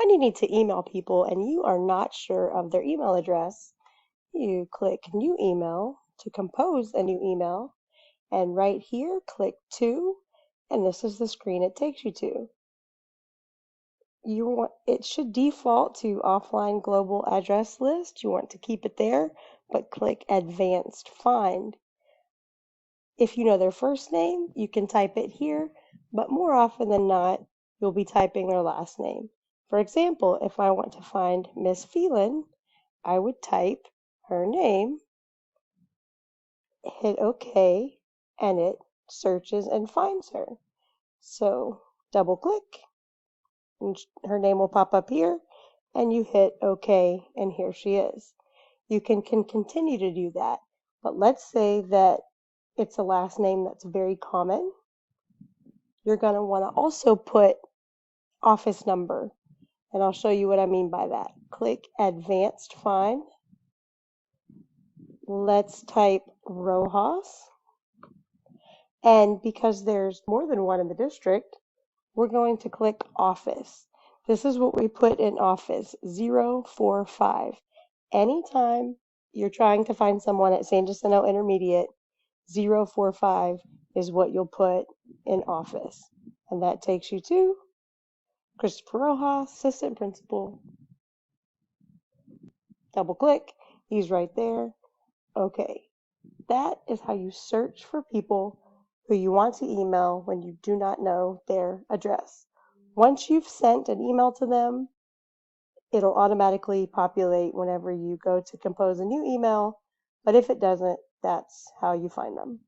when you need to email people and you are not sure of their email address, you click New Email to compose a new email. And right here, click To, and this is the screen it takes you to. It should default to offline global address list. You want to keep it there, but click Advanced Find. If you know their first name, you can type it here, but more often than not, you'll be typing their last name. For example, if I want to find Miss Phelan, I would type her name, hit OK, and it searches and finds her. So double click, and her name will pop up here, and you hit OK, and here she is. You can continue to do that, but let's say that it's a last name that's very common. You're going to want to also put office number, and I'll show you what I mean by that. Click Advanced Find. Let's type Rojas. And because there's more than one in the district, we're going to click Office. This is what we put in Office, 045. Anytime you're trying to find someone at San Jacinto Intermediate, 045 is what you'll put in Office. And that takes you to Christopher Rojas, Assistant Principal. Double click, he's right there. Okay, that is how you search for people who you want to email when you do not know their address. Once you've sent an email to them, it'll automatically populate whenever you go to compose a new email, but if it doesn't, that's how you find them.